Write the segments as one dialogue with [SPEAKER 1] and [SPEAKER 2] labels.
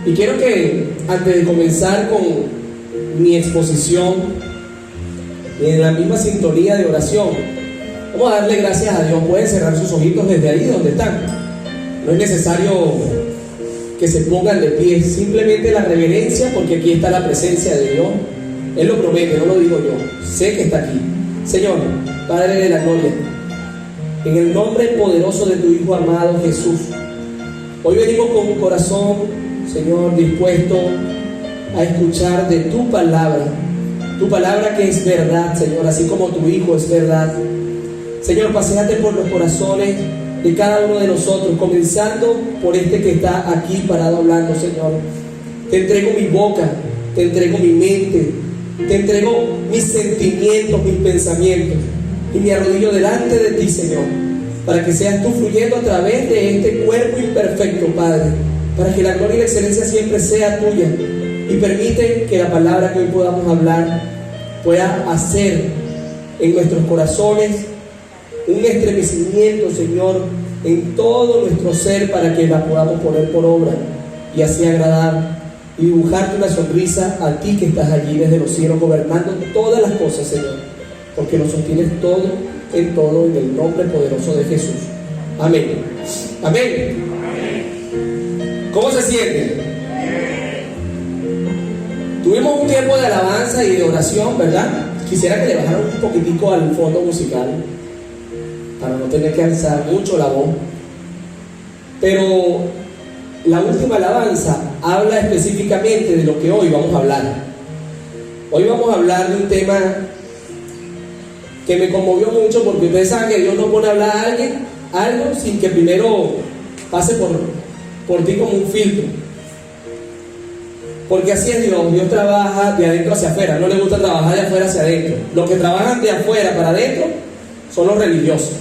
[SPEAKER 1] Y quiero que antes de comenzar con mi exposición, en la misma sintonía de oración, vamos a darle gracias a Dios. Pueden cerrar sus ojitos desde ahí donde están. No es necesario que se pongan de pie, simplemente la reverencia, porque aquí está la presencia de Dios. Él lo promete, no lo digo yo, sé que está aquí. Señor, Padre de la gloria, en el nombre poderoso de tu Hijo amado Jesús, hoy venimos con un corazón, Señor, dispuesto a escuchar de tu palabra que es verdad, Señor, así como tu Hijo es verdad. Señor, paséate por los corazones de cada uno de nosotros, comenzando por este que está aquí parado hablando, Señor. Te entrego mi boca, te entrego mi mente, te entrego mis sentimientos, mis pensamientos, y me arrodillo delante de ti, Señor, para que seas tú fluyendo a través de este cuerpo imperfecto, Padre, para que la gloria y la excelencia siempre sea tuya, y permite que la palabra que hoy podamos hablar pueda hacer en nuestros corazones un estremecimiento, Señor, en todo nuestro ser, para que la podamos poner por obra y así agradar y dibujarte una sonrisa a ti que estás allí desde los cielos gobernando todas las cosas, Señor, porque lo sostienes todo en todo, en el nombre poderoso de Jesús. Amén. Amén. ¿Cómo se siente? Tuvimos un tiempo de alabanza y de oración, ¿verdad? Quisiera que le bajaran un poquitico al fondo musical para no tener que alzar mucho la voz. Pero la última alabanza habla específicamente de lo que hoy vamos a hablar. Hoy vamos a hablar de un tema que me conmovió mucho, porque ustedes saben que Dios no pone a hablar a alguien algo sin que primero pase por ti como un filtro. Porque así es Dios. Dios trabaja de adentro hacia afuera. No le gusta trabajar de afuera hacia adentro. Los que trabajan de afuera para adentro son los religiosos.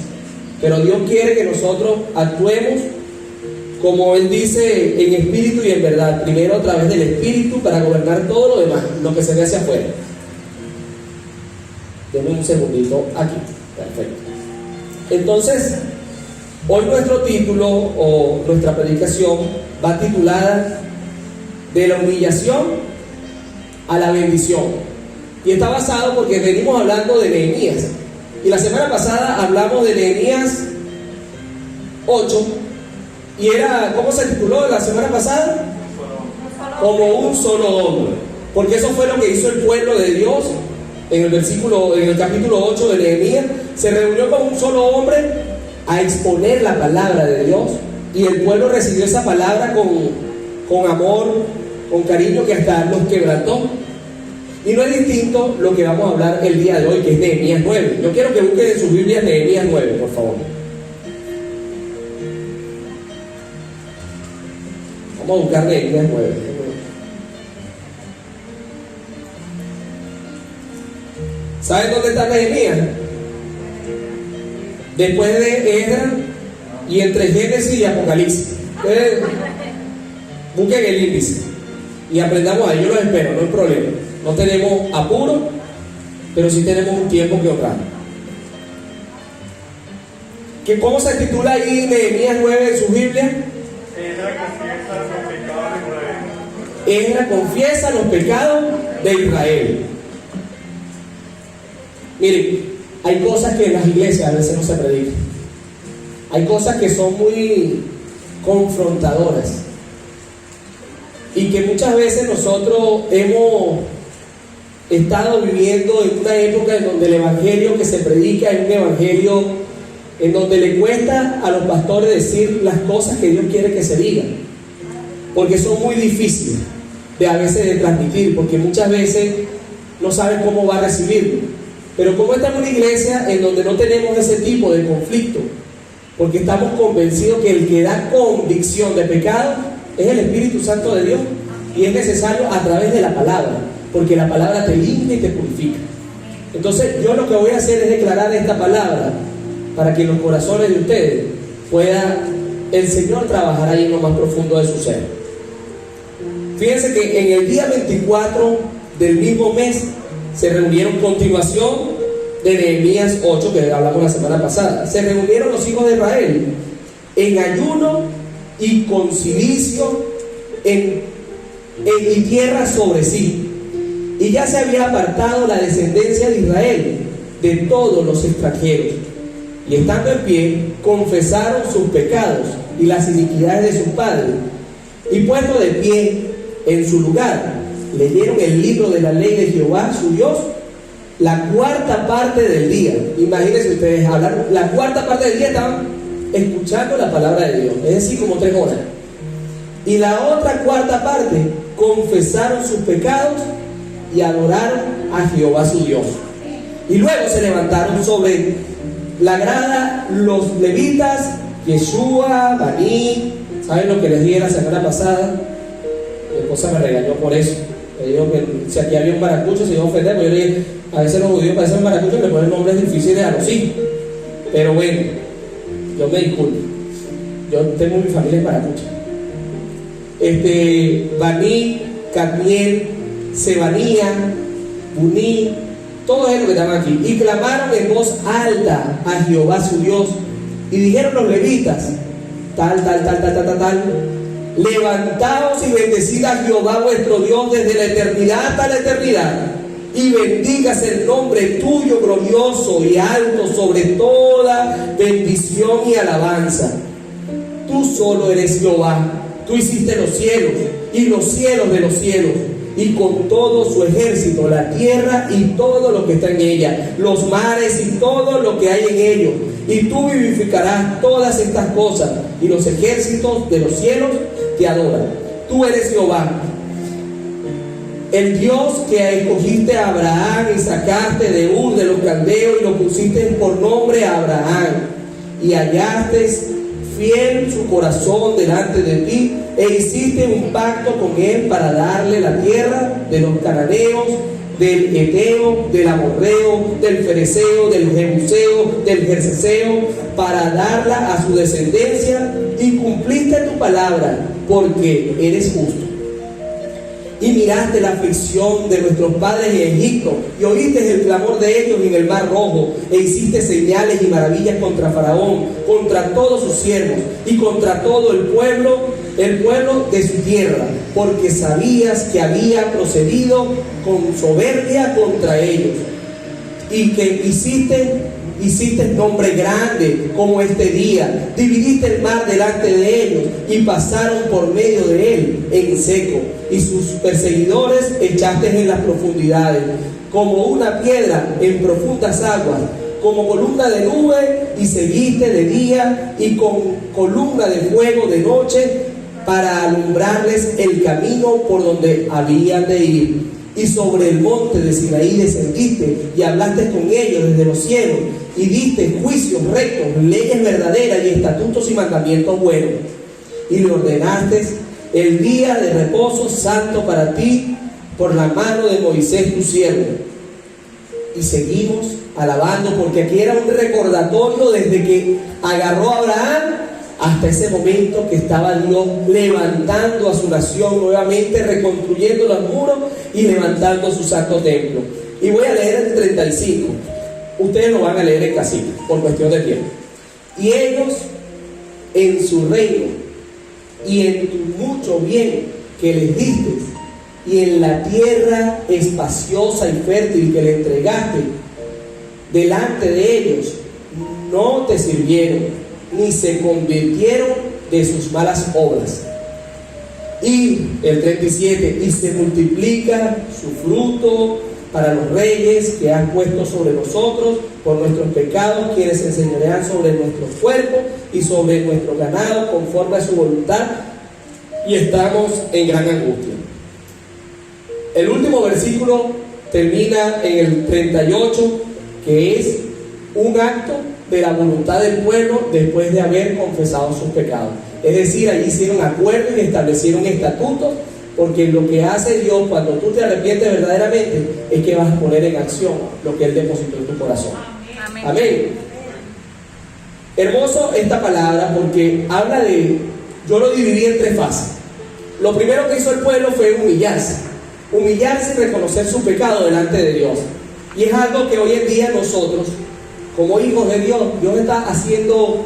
[SPEAKER 1] Pero Dios quiere que nosotros actuemos como Él dice, en espíritu y en verdad. Primero a través del espíritu para gobernar todo lo demás, lo que se ve hacia afuera. Denme un segundito aquí. Perfecto. Entonces, hoy nuestro título o nuestra predicación va titulada de la humillación a la bendición. Y está basado porque venimos hablando de Nehemías. Y la semana pasada hablamos de Nehemías 8. Y era, ¿cómo se tituló la semana pasada? Como un solo hombre. Porque eso fue lo que hizo el pueblo de Dios en el capítulo 8 de Nehemías. Se reunió con un solo hombre a exponer la palabra de Dios. Y el pueblo recibió esa palabra con amor, con cariño, que hasta los quebrantó. Y no es distinto lo que vamos a hablar el día de hoy, que es Nehemías 9. Yo quiero que busquen en sus Biblias Nehemías 9, por favor. Vamos a buscar Nehemías 9. ¿Saben dónde está Nehemías? Después de Esdras y entre Génesis y Apocalipsis. Busquen el índice y aprendamos ahí. Yo los espero, no hay problema. No tenemos apuro, pero sí tenemos un tiempo que ahorrar. ¿Cómo se titula ahí Nehemías 9 en su Biblia? Esdras confiesa los pecados de Israel. Miren, hay cosas que en las iglesias a veces no se predican. Hay cosas que son muy confrontadoras y que muchas veces nosotros hemos estado viviendo en una época en donde el evangelio que se predica es un evangelio en donde le cuesta a los pastores decir las cosas que Dios quiere que se digan, porque son muy difíciles a veces de transmitir, porque muchas veces no saben cómo va a recibirlo. Pero como estamos en una iglesia en donde no tenemos ese tipo de conflicto, porque estamos convencidos que el que da convicción de pecado es el Espíritu Santo de Dios, y es necesario a través de la palabra, porque la palabra te limpia y te purifica. Entonces yo lo que voy a hacer es declarar esta palabra para que en los corazones de ustedes pueda el Señor trabajar ahí en lo más profundo de su ser. Fíjense que en el día 24 del mismo mes se reunieron, continuación de Nehemías 8 que hablamos la semana pasada. Se reunieron los hijos de Israel en ayuno y con cilicio y tierra sobre sí. Y ya se había apartado la descendencia de Israel de todos los extranjeros. Y estando en pie, confesaron sus pecados y las iniquidades de sus padres. Y puesto de pie en su lugar, leyeron el libro de la ley de Jehová, su Dios, la cuarta parte del día. Imagínense ustedes, hablar, la cuarta parte del día estaban escuchando la palabra de Dios, es decir, como 3 horas. Y la otra cuarta parte, confesaron sus pecados y adoraron a Jehová su Dios. Y luego se levantaron sobre la grada los levitas, Yeshua, Baní. ¿Saben lo que les dije la semana pasada? Mi esposa me regañó por eso. Me dijo que si aquí había un maracucho se iba a ofender, porque yo le dije, a veces los judíos parecen maracuchos y le ponen nombres difíciles a los hijos. Pero bueno, yo me disculpo. Yo tengo mi familia en maracucha. Baní, Cadmiel, Sebanía, Buní, todos ellos que estaban aquí, y clamaron en voz alta a Jehová su Dios, y dijeron los levitas, tal, levantaos y bendecid a Jehová vuestro Dios desde la eternidad hasta la eternidad, y bendígase el nombre tuyo glorioso y alto sobre toda bendición y alabanza. Tú solo eres Jehová, tú hiciste los cielos y los cielos de los cielos, y con todo su ejército, la tierra y todo lo que está en ella, los mares y todo lo que hay en ellos, y tú vivificarás todas estas cosas, y los ejércitos de los cielos te adoran. Tú eres Jehová, el Dios que escogiste a Abraham y sacaste de Ur de los caldeos y lo pusiste por nombre a Abraham, y hallaste fiel su corazón delante de ti, e hiciste un pacto con él para darle la tierra de los cananeos, del Eteo, del Amorreo, del Fereceo, del Jebuseo, del Gergeseo, para darla a su descendencia, y cumpliste tu palabra, porque eres justo. Y miraste la aflicción de nuestros padres en Egipto, y oíste el clamor de ellos en el mar Rojo, e hiciste señales y maravillas contra Faraón, contra todos sus siervos, y contra todo el pueblo de su tierra, porque sabías que había procedido con soberbia contra ellos, y que hiciste nombre grande como este día, dividiste el mar delante de ellos, y pasaron por medio de él en seco, y sus perseguidores echaste en las profundidades, como una piedra en profundas aguas, como columna de nube, y seguiste de día, y con columna de fuego de noche, para alumbrarles el camino por donde habían de ir. Y sobre el monte de Sinaí descendiste y hablaste con ellos desde los cielos, y diste juicios rectos, leyes verdaderas y estatutos y mandamientos buenos. Y le ordenaste el día de reposo santo para ti por la mano de Moisés tu siervo. Y seguimos alabando, porque aquí era un recordatorio desde que agarró a Abraham hasta ese momento que estaba Dios levantando a su nación nuevamente, reconstruyendo los muros y levantando su santo templo. Y voy a leer el 35. Ustedes lo van a leer en casita, por cuestión de tiempo. Y ellos en su reino y en tu mucho bien que les diste, y en la tierra espaciosa y fértil que le entregaste, delante de ellos no te sirvieron, ni se convirtieron de sus malas obras. Y el 37, y se multiplica su fruto para los reyes que han puesto sobre nosotros por nuestros pecados, quienes se enseñorean sobre nuestros cuerpos y sobre nuestro ganado conforme a su voluntad, y estamos en gran angustia. El último versículo termina en el 38, que es un acto de la voluntad del pueblo después de haber confesado sus pecados. Es decir, allí hicieron acuerdos y establecieron estatutos, porque lo que hace Dios cuando tú te arrepientes verdaderamente es que vas a poner en acción lo que Él depositó en tu corazón. Amén. Amén. Hermoso esta palabra, porque habla de, yo lo dividí en 3 fases. Lo primero que hizo el pueblo fue humillarse y reconocer su pecado delante de Dios. Y es algo que hoy en día nosotros, como hijos de Dios, Dios está haciendo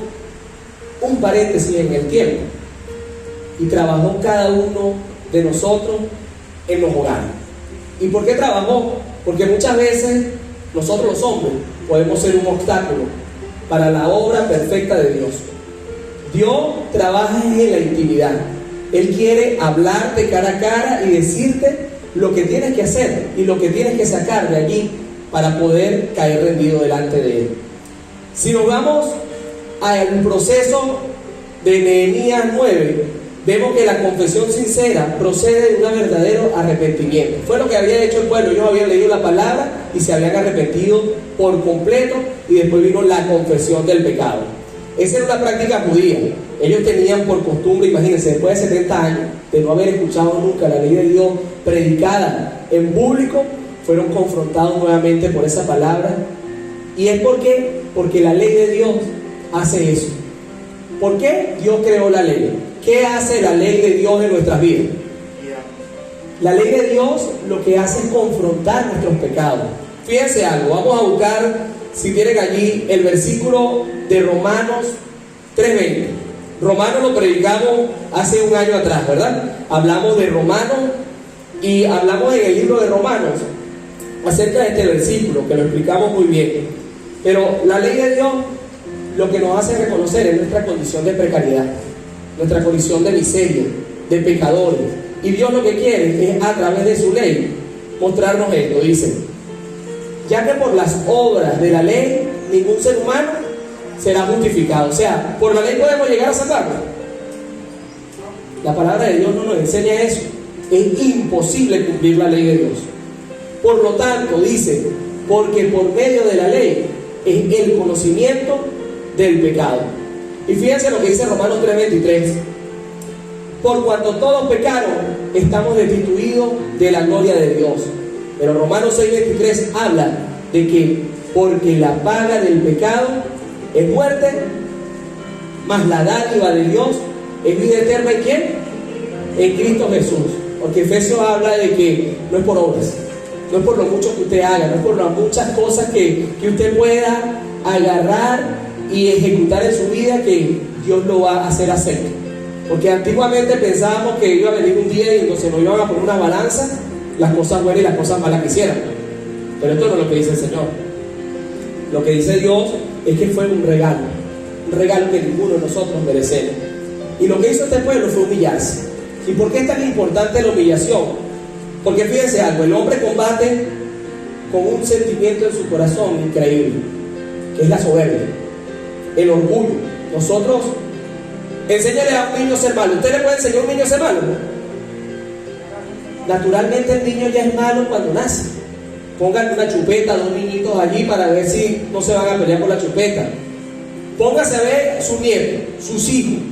[SPEAKER 1] un paréntesis en el tiempo. y trabajó cada uno de nosotros en los hogares. ¿Y por qué trabajó? Porque muchas veces nosotros los hombres podemos ser un obstáculo para la obra perfecta de Dios. Dios trabaja en la intimidad. Él quiere hablarte cara a cara y decirte lo que tienes que hacer y lo que tienes que sacar de allí para poder caer rendido delante de Él. Si nos vamos al proceso de Nehemías 9, vemos que la confesión sincera procede de un verdadero arrepentimiento. Fue lo que había hecho el pueblo. Ellos habían leído la palabra y se habían arrepentido por completo, y después vino la confesión del pecado. Esa era una práctica judía. Ellos tenían por costumbre, imagínense, después de 70 años de no haber escuchado nunca la ley de Dios predicada en público, fueron confrontados nuevamente por esa palabra. ¿Y es por qué? Porque la ley de Dios hace eso. ¿Por qué Dios creó la ley? ¿Qué hace la ley de Dios en nuestras vidas? La ley de Dios lo que hace es confrontar nuestros pecados. Fíjense algo, vamos a buscar, si tienen allí, el versículo de Romanos 3:20. Romanos lo predicamos hace un año atrás, ¿verdad? Hablamos de Romanos y hablamos en el libro de Romanos acerca de este versículo, que lo explicamos muy bien. Pero la ley de Dios lo que nos hace reconocer es nuestra condición de precariedad, nuestra condición de miseria, de pecadores. Y Dios lo que quiere es, a través de su ley, mostrarnos esto. Dice: ya que por las obras de la ley ningún ser humano será justificado. O sea, por la ley podemos llegar a salvarnos. La palabra de Dios no nos enseña eso. Es imposible cumplir la ley de Dios. Por lo tanto, dice, porque por medio de la ley es el conocimiento del pecado. Y fíjense lo que dice Romanos 3:23. Por cuanto todos pecaron, estamos destituidos de la gloria de Dios. Pero Romanos 6:23 habla de que porque la paga del pecado es muerte, mas la dádiva de Dios es vida eterna. ¿En quién? En Cristo Jesús. Porque Efesios habla de que no es por obras, no es por lo mucho que usted haga, no es por las muchas cosas que usted pueda agarrar y ejecutar en su vida que Dios lo va a hacer acepto. Porque antiguamente pensábamos que iba a venir un día y entonces nos iban a poner una balanza, las cosas buenas y las cosas malas que hicieran. Pero esto no es lo que dice el Señor. Lo que dice Dios es que fue un regalo que ninguno de nosotros merecemos. Y lo que hizo este pueblo fue humillarse. ¿Y por qué es tan importante la humillación? Porque fíjense algo, el hombre combate con un sentimiento en su corazón increíble, que es la soberbia, el orgullo. Nosotros, enséñale a un niño a ser malo. ¿Usted le puede enseñar a un niño a ser malo? Naturalmente el niño ya es malo cuando nace. Pongan una chupeta, 2 niñitos allí para ver si no se van a pelear por la chupeta. Póngase a ver su nieto, sus hijos,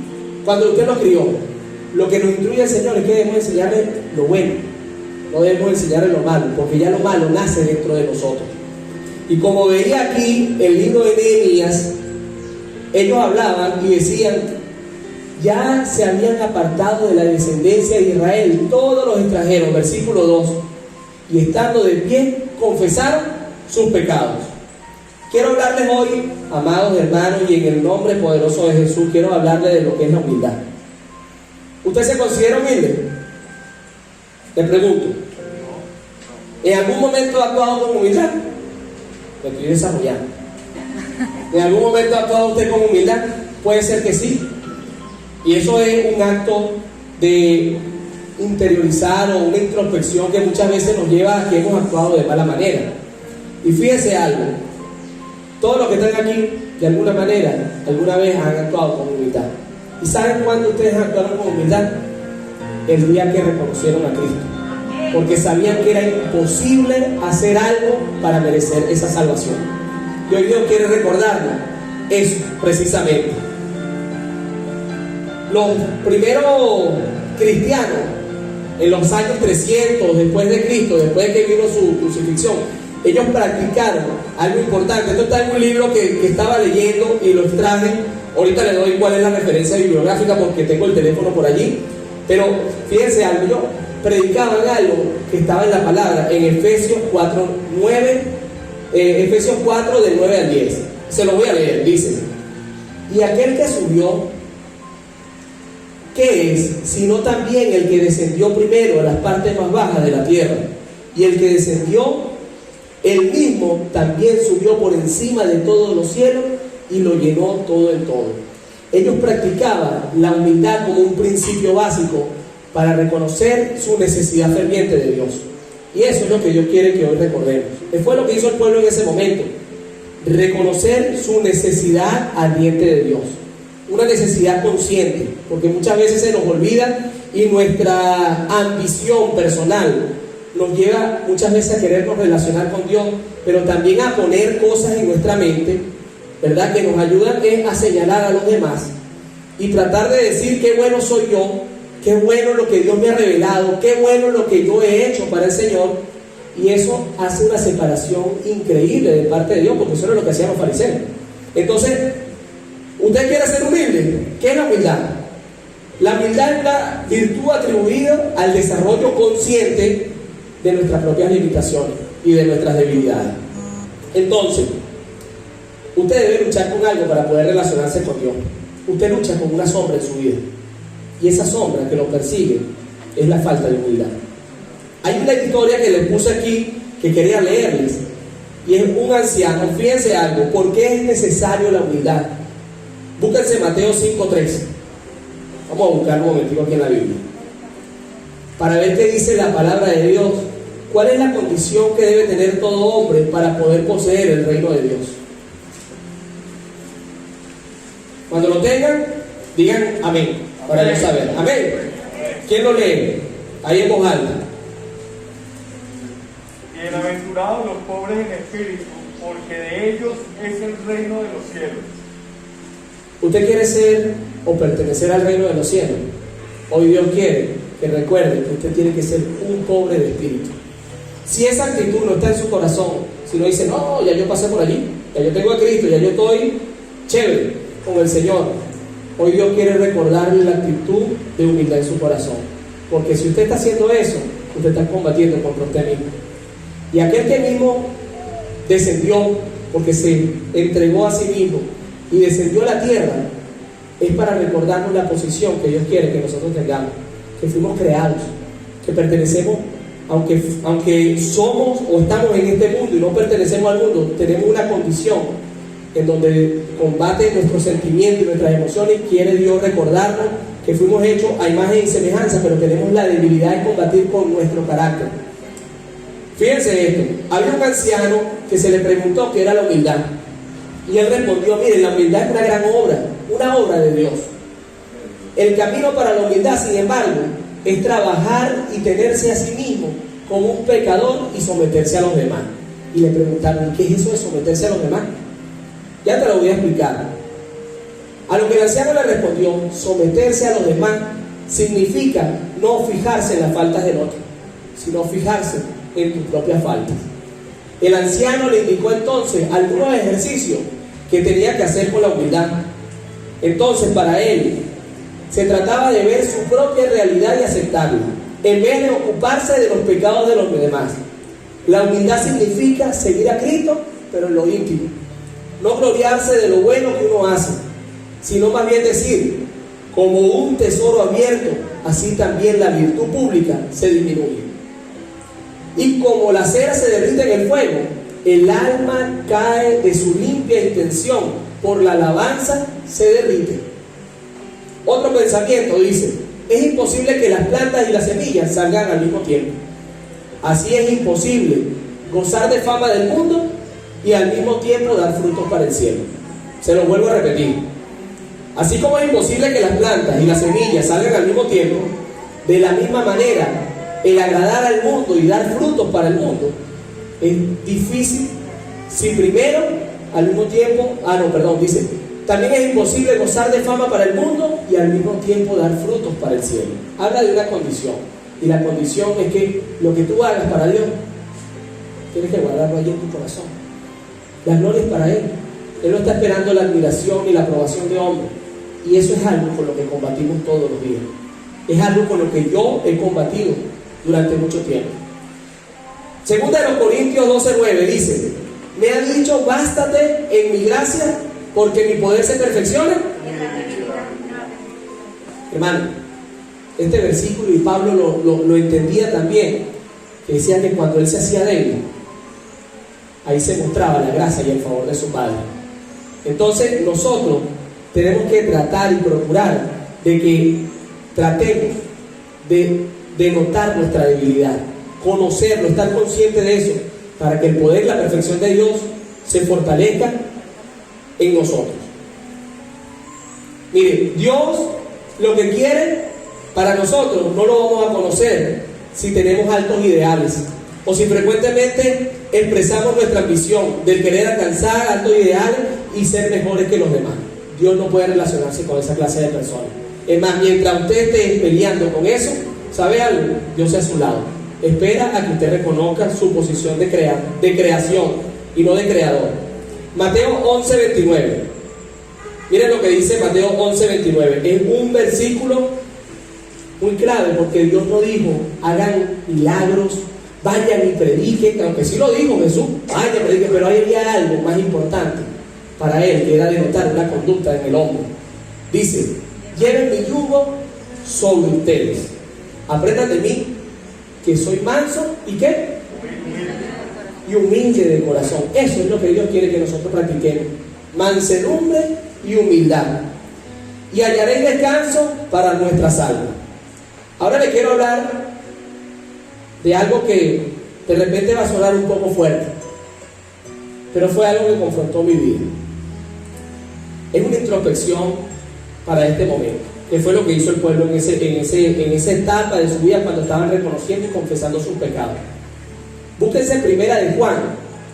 [SPEAKER 1] cuando usted los crió. Lo que nos instruye el Señor es que debemos enseñarle lo bueno, no debemos enseñarle lo malo, porque ya lo malo nace dentro de nosotros. Y como veía aquí el libro de Nehemías, ellos hablaban y decían: ya se habían apartado de la descendencia de Israel todos los extranjeros, versículo 2, y estando de pie confesaron sus pecados. Quiero hablarles hoy, amados hermanos, y en el nombre poderoso de Jesús, quiero hablarles de lo que es la humildad. ¿Usted se considera humilde? Le pregunto. ¿En algún momento ha actuado con humildad? Lo estoy desarrollando. ¿En algún momento ha actuado usted con humildad? Puede ser que sí. Y eso es un acto de interiorizar o una introspección que muchas veces nos lleva a que hemos actuado de mala manera. Y fíjese algo, todos los que están aquí, de alguna manera, alguna vez han actuado con humildad. ¿Y saben cuándo ustedes actuaron con humildad? El día que reconocieron a Cristo, porque sabían que era imposible hacer algo para merecer esa salvación. Y hoy Dios quiere recordarnos eso precisamente. Los primeros cristianos, en los años 300 después de Cristo, después de que vino su crucifixión, ellos practicaron algo importante. Esto está en un libro que estaba leyendo y lo extraje. Ahorita le doy cuál es la referencia bibliográfica porque tengo el teléfono por allí. Pero fíjense algo, yo predicaba algo que estaba en la palabra, en Efesios 4, 9, Efesios 4 del 9 al 10. Se lo voy a leer, dice: y aquel que subió ¿qué es? Sino también el que descendió primero a las partes más bajas de la tierra. Y el que descendió, él mismo también subió por encima de todos los cielos y lo llenó todo en todo. Ellos practicaban la humildad como un principio básico para reconocer su necesidad ferviente de Dios. Y eso es lo que Dios quiere que hoy recordemos. Fue lo que hizo el pueblo en ese momento. Reconocer su necesidad ardiente de Dios. Una necesidad consciente, porque muchas veces se nos olvida y nuestra ambición personal nos lleva muchas veces a querernos relacionar con Dios, pero también a poner cosas en nuestra mente, ¿verdad?, que nos ayudan a señalar a los demás y tratar de decir qué bueno soy yo, qué bueno lo que Dios me ha revelado, qué bueno lo que yo he hecho para el Señor. Y eso hace una separación increíble de parte de Dios, porque eso era lo que hacían los fariseos. Entonces, ¿usted quiere ser humilde? ¿Qué es la humildad? La humildad es una virtud atribuida al desarrollo consciente de nuestras propias limitaciones y de nuestras debilidades. Entonces, usted debe luchar con algo para poder relacionarse con Dios. Usted lucha con una sombra en su vida, y esa sombra que lo persigue es la falta de humildad. Hay una historia que les puse aquí que quería leerles, y es un anciano. Fíjense algo, ¿por qué es necesario la humildad? Búsquense Mateo 5:3. Vamos a buscar un momentico aquí en la Biblia para ver qué dice la palabra de Dios. ¿Cuál es la condición que debe tener todo hombre para poder poseer el reino de Dios? Cuando lo tengan, digan amén, para yo saber. Amén. ¿Quién lo lee? Ahí en voz alta.
[SPEAKER 2] Bienaventurados los pobres en espíritu, porque de ellos es el reino de los cielos.
[SPEAKER 1] ¿Usted quiere ser o pertenecer al reino de los cielos? Hoy Dios quiere que recuerde que usted tiene que ser un pobre de espíritu. Si esa actitud no está en su corazón, si no dice, no, ya yo pasé por allí, ya yo tengo a Cristo, ya yo estoy chévere con el Señor, hoy Dios quiere recordarle la actitud de humildad en su corazón. Porque si usted está haciendo eso, usted está combatiendo contra usted mismo. Y aquel que mismo descendió, porque se entregó a sí mismo y descendió a la tierra, es para recordarnos la posición que Dios quiere que nosotros tengamos, que fuimos creados, que pertenecemos, aunque somos o estamos en este mundo y no pertenecemos al mundo, tenemos una condición en donde combate nuestros sentimientos y nuestras emociones. Quiere Dios recordarnos que fuimos hechos a imagen y semejanza, pero tenemos la debilidad de combatir con nuestro carácter. Fíjense esto, había un anciano que se le preguntó qué era la humildad, y él respondió, miren, la humildad es una gran obra, una obra de Dios. El camino para la humildad, sin embargo, es trabajar y tenerse a sí mismo como un pecador y someterse a los demás. Y le preguntaron, ¿qué es eso de someterse a los demás? Ya te lo voy a explicar. A lo que el anciano le respondió, someterse a los demás significa no fijarse en las faltas del otro, sino fijarse en tus propias faltas. El anciano le indicó entonces algunos ejercicios que tenía que hacer con la humildad. Entonces, para él se trataba de ver su propia realidad y aceptarla, en vez de ocuparse de los pecados de los demás. La humildad significa seguir a Cristo, pero en lo íntimo. No gloriarse de lo bueno que uno hace, sino más bien decir, como un tesoro abierto, así también la virtud pública se disminuye. Y como la cera se derrite en el fuego, el alma cae de su limpia intención, por la alabanza se derrite. Otro pensamiento dice, es imposible que las plantas y las semillas salgan al mismo tiempo. Así es imposible gozar de fama del mundo y al mismo tiempo dar frutos para el cielo. Se lo vuelvo a repetir. Así como es imposible que las plantas y las semillas salgan al mismo tiempo, de la misma manera, el agradar al mundo y dar frutos para el mundo es difícil si primero, al mismo tiempo, dice, también es imposible gozar de fama para el mundo y al mismo tiempo dar frutos para el cielo. Habla de una condición, y la condición es que lo que tú hagas para Dios, tienes que guardarlo allí en tu corazón. La gloria es para Él. Él no está esperando la admiración y la aprobación de hombres, y eso es algo con lo que combatimos todos los días. Es algo con lo que yo he combatido durante mucho tiempo. Segunda de los Corintios 12:9 dice, me ha dicho, bástate en mi gracia, porque mi poder se perfecciona. Hermano, este versículo y Pablo lo entendía también, que decía que cuando él se hacía débil, ahí se mostraba la gracia y el favor de su Padre. Entonces nosotros tenemos que tratar y procurar de que tratemos de notar nuestra debilidad, conocerlo, estar consciente de eso, para que el poder y la perfección de Dios se fortalezca en nosotros. Mire, Dios lo que quiere para nosotros no lo vamos a conocer si tenemos altos ideales o si frecuentemente expresamos nuestra ambición del querer alcanzar altos ideales y ser mejores que los demás. Dios no puede relacionarse con esa clase de personas. Es más, mientras usted esté peleando con eso, ¿sabe algo? Dios es a su lado. Espera a que usted reconozca su posición de creación y no de creador. Mateo 11:29. Miren lo que dice Mateo 11:29. Es un versículo muy clave, porque Dios no dijo hagan milagros, vayan y prediquen, aunque sí lo dijo Jesús, vayan y prediquen, pero ahí había algo más importante para él, que era denotar una conducta en el hombre. Dice: lleven mi yugo sobre ustedes, aprendan de mí, que soy manso y ¿qué? Y humilde de corazón. Eso es lo que Dios quiere que nosotros practiquemos: mansedumbre y humildad, y hallaréis descanso para nuestras almas. Ahora le quiero hablar de algo que de repente va a sonar un poco fuerte, pero fue algo que confrontó mi vida. Es una introspección para este momento, que fue lo que hizo el pueblo en esa etapa de su vida, cuando estaban reconociendo y confesando sus pecados. Búsquense Primera de Juan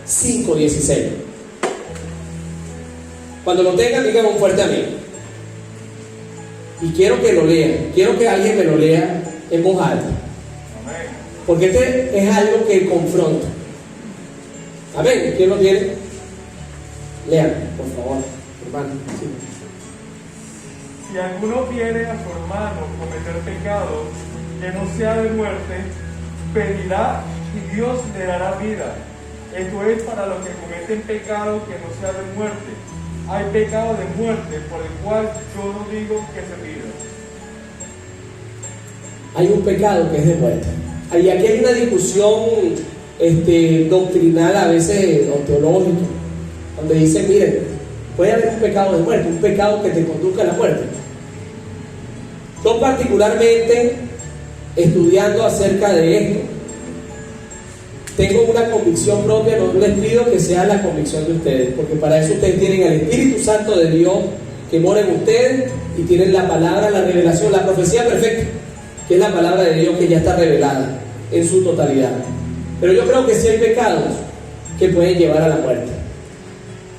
[SPEAKER 1] 5:16. Cuando lo tengan, digan un fuerte amén. Y quiero que lo lean, quiero que alguien me lo lea en voz alta, porque este es algo que confronta. Amén. ¿Quién lo tiene? Lean, por favor, hermano. Sí.
[SPEAKER 2] Si alguno viere a su hermano cometer pecado que no sea de muerte, pedirá y Dios le dará vida. Esto es para los que cometen pecado que no sea de muerte. Hay pecado de muerte por el cual yo no digo que se pida.
[SPEAKER 1] Hay un pecado que es de muerte. Y aquí hay una discusión doctrinal, a veces, o teológica, donde dicen: miren, puede haber un pecado de muerte, un pecado que te conduzca a la muerte. Yo particularmente, estudiando acerca de esto, tengo una convicción propia. No les pido que sea la convicción de ustedes, porque para eso ustedes tienen al Espíritu Santo de Dios que mora en ustedes, y tienen la palabra, la revelación, la profecía perfecta, que es la palabra de Dios que ya está revelada en su totalidad. Pero yo creo que sí hay pecados que pueden llevar a la muerte.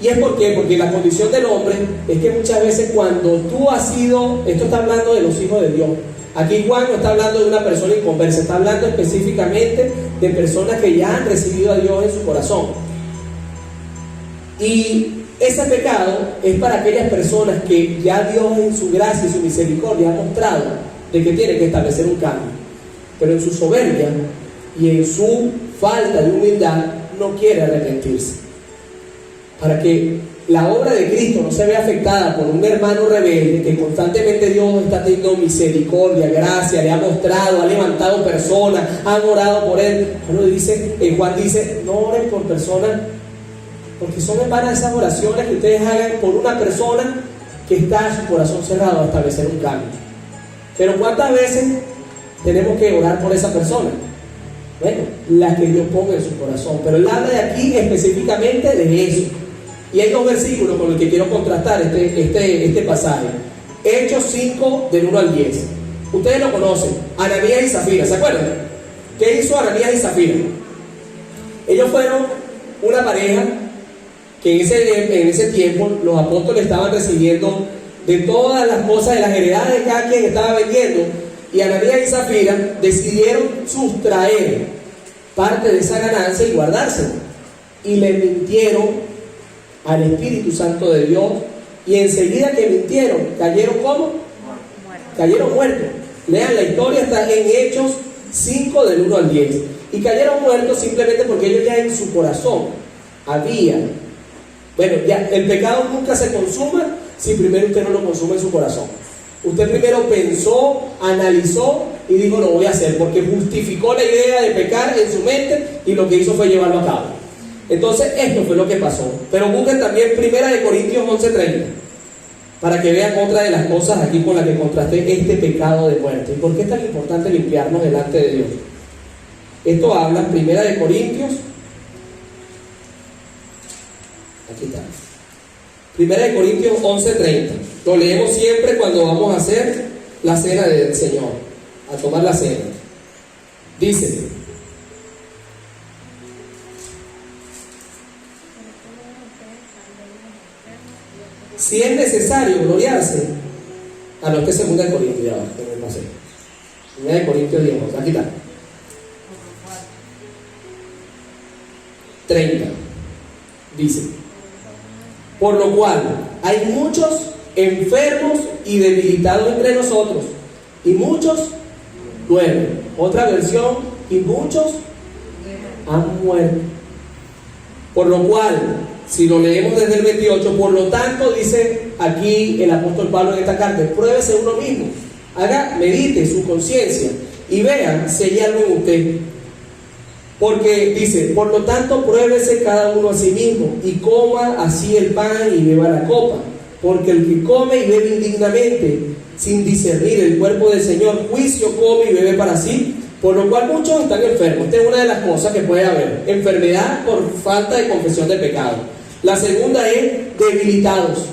[SPEAKER 1] ¿Y es por qué? Porque la condición del hombre es que muchas veces, cuando tú has sido, esto está hablando de los hijos de Dios. Aquí Juan no está hablando de una persona inconversa, está hablando específicamente de personas que ya han recibido a Dios en su corazón. Y ese pecado es para aquellas personas que ya Dios, en su gracia y su misericordia, ha mostrado de que tiene que establecer un cambio, pero en su soberbia y en su falta de humildad no quiere arrepentirse. Para que la obra de Cristo no se vea afectada por un hermano rebelde, que constantemente Dios está teniendo misericordia, gracia, le ha mostrado, ha levantado personas, han orado por él. Juan dice: no oren por personas, porque son en vano esas oraciones que ustedes hagan por una persona que está en su corazón cerrado a establecer un cambio. Pero ¿cuántas veces tenemos que orar por esa persona? Bueno, la que Dios ponga en su corazón. Pero él habla de aquí específicamente de eso. Y hay dos versículos con los que quiero contrastar este pasaje. Hechos 5, del 1 al 10. Ustedes lo conocen, Ananías y Zafira, ¿se acuerdan? ¿Qué hizo Ananías y Zafira? Ellos fueron una pareja que en ese tiempo los apóstoles estaban recibiendo de todas las cosas, de las heredades de cada quien estaba vendiendo, y Ananías y Zafira decidieron sustraer parte de esa ganancia y guardársela, y le mintieron al Espíritu Santo de Dios, y enseguida que mintieron, cayeron ¿cómo? Cayeron muertos. Lean la historia, está en Hechos 5, del 1 al 10. Y cayeron muertos simplemente porque ellos ya en su corazón habían, bueno, ya el pecado nunca se consuma si primero usted no lo consume en su corazón. Usted primero pensó, analizó y dijo lo voy a hacer, porque justificó la idea de pecar en su mente y lo que hizo fue llevarlo a cabo. Entonces esto fue lo que pasó. Pero busquen también 1 Corintios 11:30 para que vean otra de las cosas aquí con la que contrasté este pecado de muerte. ¿Y por qué es tan importante limpiarnos delante de Dios? Esto habla 1 Corintios, aquí está, 1 Corintios 11:30. Lo leemos siempre cuando vamos a hacer la cena del Señor, a tomar la cena. Dice: si es necesario gloriarse. No, este es 2 Corintios, ya va, que me pasé. 1 Corintios 10, aquí está. 30. Dice: por lo cual hay muchos enfermos y debilitados entre nosotros, y muchos duermen. Otra versión: y muchos han muerto. Por lo cual, si lo leemos desde el 28, por lo tanto, dice aquí el apóstol Pablo en esta carta, pruébese uno mismo, medite su conciencia y vean si hay algo en usted. Porque dice: por lo tanto, pruébese cada uno a sí mismo y coma así el pan y beba la copa. Porque el que come y bebe indignamente, sin discernir el cuerpo del Señor, juicio come y bebe para sí, por lo cual muchos están enfermos. Esta es una de las cosas que puede haber: enfermedad por falta de confesión de pecado. La segunda es debilitados,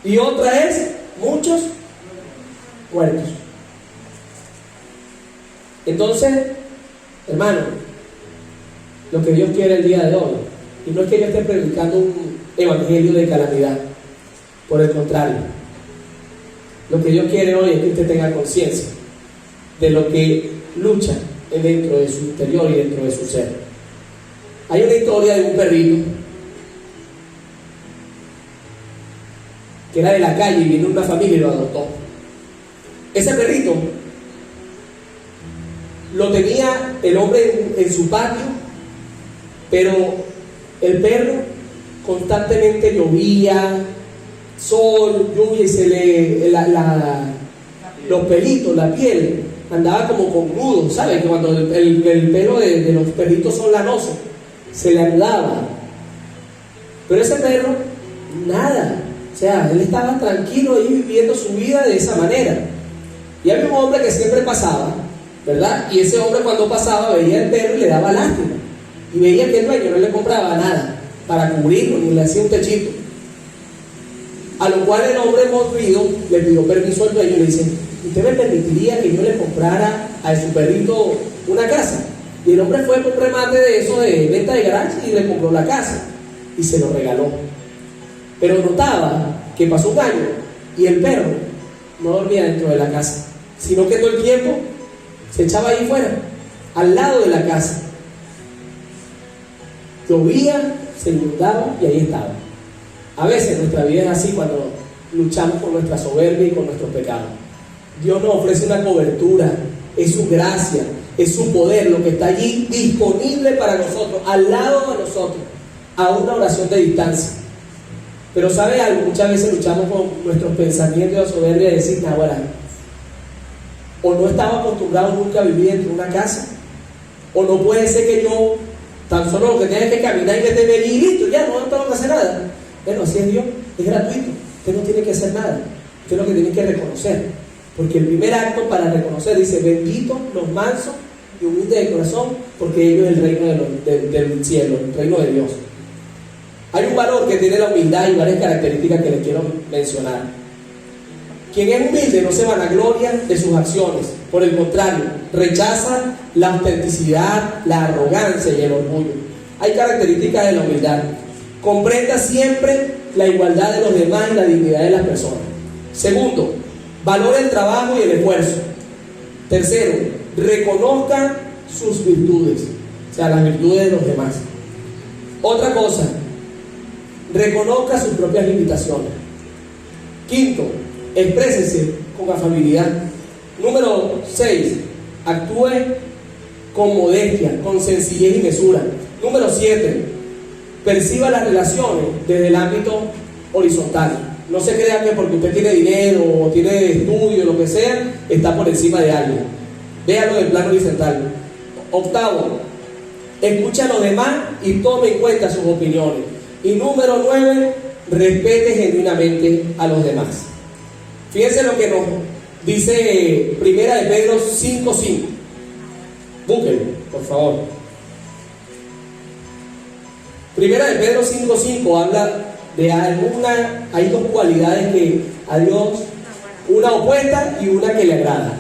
[SPEAKER 1] y otra es muchos muertos. Entonces, hermano, lo que Dios quiere el día de hoy, y no es que yo esté predicando un evangelio de calamidad, por el contrario, lo que Dios quiere hoy es que usted tenga conciencia de lo que lucha dentro de su interior y dentro de su ser. Hay una historia de un perrito que era de la calle y vino una familia y lo adoptó. Ese perrito lo tenía el hombre en su patio, pero el perro constantemente llovía, sol, lluvia, y se le los pelitos, la piel andaba como con nudos, ¿sabes? Que cuando el pelo de los perritos son lanosos, se le anudaba. Pero ese perro, nada. O sea, él estaba tranquilo ahí viviendo su vida de esa manera. Y había un hombre que siempre pasaba, ¿verdad? Y ese hombre, cuando pasaba, veía el perro y le daba lástima. Y veía que el dueño no le compraba nada para cubrirlo, ni le hacía un techito. A lo cual el hombre movido le pidió permiso al dueño y le dice: ¿usted me permitiría que yo le comprara a su perrito una casa? Y el hombre fue con un remate de eso de venta de garage y le compró la casa y se lo regaló. Pero notaba que pasó un año y el perro no dormía dentro de la casa, sino que todo el tiempo se echaba ahí fuera, al lado de la casa. Llovía, se inundaba y ahí estaba. A veces nuestra vida es así cuando luchamos con nuestra soberbia y con nuestros pecados. Dios nos ofrece una cobertura, es su gracia, es su poder, lo que está allí disponible para nosotros, al lado de nosotros, a una oración de distancia. Pero ¿sabe algo? Muchas veces luchamos con nuestros pensamientos de soberbia y decir: ahora, o no estaba acostumbrado nunca a vivir dentro de una casa, o no puede ser que yo tan solo lo que tenga que caminar y meterme y listo, ya no tengo que hacer nada. Bueno, así es Dios, es gratuito, usted no tiene que hacer nada, usted lo que tiene que reconocer, porque el primer acto para reconocer dice: benditos los mansos y humildes de corazón, porque ellos es el reino del cielo, el reino de Dios. Hay un valor que tiene la humildad y varias características que les quiero mencionar. Quien es humilde no se vanagloria de sus acciones, por el contrario, rechaza la autenticidad, la arrogancia y el orgullo. Hay características de la humildad: comprenda siempre la igualdad de los demás y la dignidad de las personas. Segundo, valora el trabajo y el esfuerzo. Tercero, reconozca sus virtudes, o sea, las virtudes de los demás. Otra cosa, reconozca sus propias limitaciones. Quinto, exprésese con afabilidad. Número 6, actúe con modestia, con sencillez y mesura. Número 7, perciba las relaciones desde el ámbito horizontal. No se crea que porque usted tiene dinero o tiene estudio, lo que sea, está por encima de alguien. Véalo del plano horizontal. Octavo, escucha a los demás y tome en cuenta sus opiniones. Y número 9, respete genuinamente a los demás. Fíjense lo que nos dice Primera de Pedro 5:5. Búsquenlo, por favor. Primera de Pedro 5:5 habla de hay dos cualidades que a Dios, una opuesta y una que le agrada.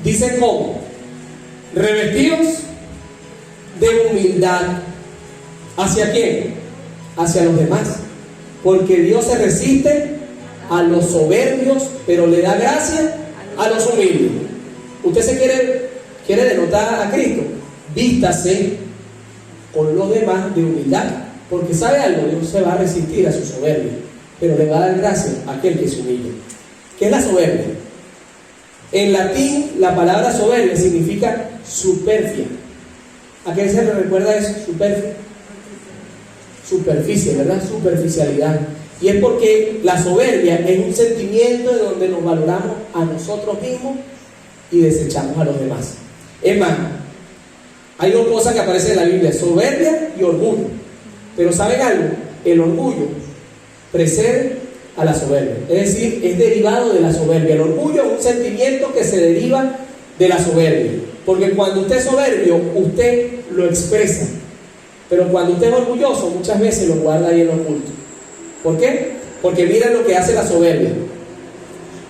[SPEAKER 1] Dice cómo: revestidos de humildad. ¿Hacia quién? Hacia los demás. Porque Dios se resiste a los soberbios, pero le da gracia a los humildes. Usted se quiere denotar a Cristo, vístase con los demás de humildad, porque sabe algo, Dios se va a resistir a su soberbia, pero le va a dar gracia a aquel que se humille. ¿Qué es la soberbia? En latín, la palabra soberbia significa superfia. ¿A qué se le recuerda eso? Superficie, ¿verdad? Superficialidad. Y es porque la soberbia es un sentimiento de donde nos valoramos a nosotros mismos y desechamos a los demás. Es más, hay dos cosas que aparecen en la Biblia: soberbia y orgullo. Pero ¿saben algo? El orgullo precede a la soberbia, es decir, es derivado de la soberbia. El orgullo es un sentimiento que se deriva de la soberbia, porque cuando usted es soberbio, usted lo expresa, pero cuando usted es orgulloso, muchas veces lo guarda ahí en lo oculto. ¿Por qué? Porque miren lo que hace la soberbia.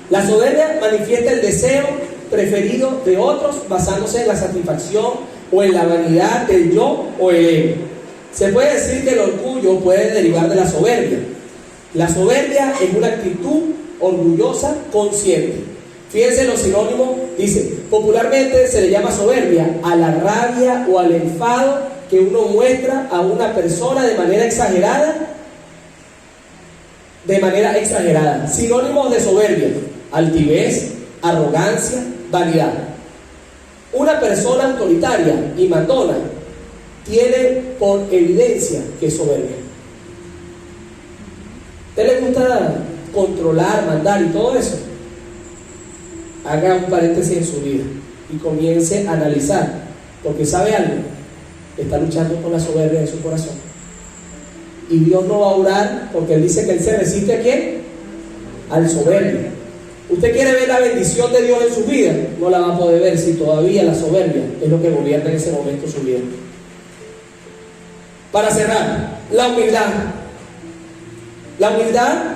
[SPEAKER 1] La soberbia manifiesta el deseo preferido de otros basándose en la satisfacción o en la vanidad del yo o el ego. Se puede decir que el orgullo puede derivar de la soberbia. La soberbia es una actitud orgullosa consciente. Fíjense los sinónimos, dice: popularmente se le llama soberbia a la rabia o al enfado que uno muestra a una persona de manera exagerada. Sinónimos de soberbia: altivez, arrogancia, vanidad. Una persona autoritaria y mandona tiene por evidencia que es soberbia. ¿A usted le gusta controlar, mandar y todo eso? Haga un paréntesis en su vida y comience a analizar, porque sabe algo, está luchando con la soberbia de su corazón. Y Dios no va a orar, porque Él dice que Él se resiste ¿a quién? Al soberbio. ¿Usted quiere ver la bendición de Dios en su vida? No la va a poder ver si todavía la soberbia es lo que gobierna en ese momento su vida. Para cerrar, la humildad. La humildad